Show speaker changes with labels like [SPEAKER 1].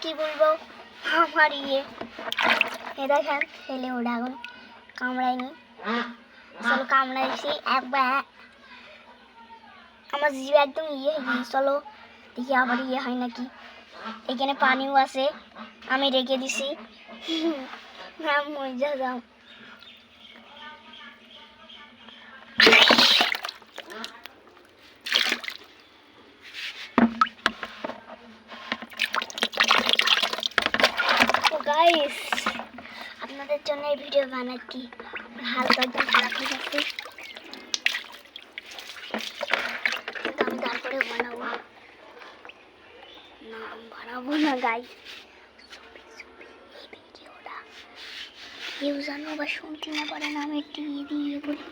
[SPEAKER 1] কি বলবো আমার এ দেখেন ফেলে ওটা এখন কামড়ায়নি, চলো কামড়াইছি একবার, আমার জিভ একদম হয়ে গিয়ে। চলো দেখি আবার হয় নাকি। এখানে পানিও আছে, আমি রেখে দিছি। মজা যাও। গাইস আপনাদের জন্য এই ভিডিও বানাচ্ছি, হালকা একদম খারাপ হয়ে যাচ্ছে, আমি তারপরে বানাবো না, বানাবো না গাইস। এই ভিডিওটা কেউ জানো বা শুনতে না পারে না, আমি টিভি দিয়ে বলি।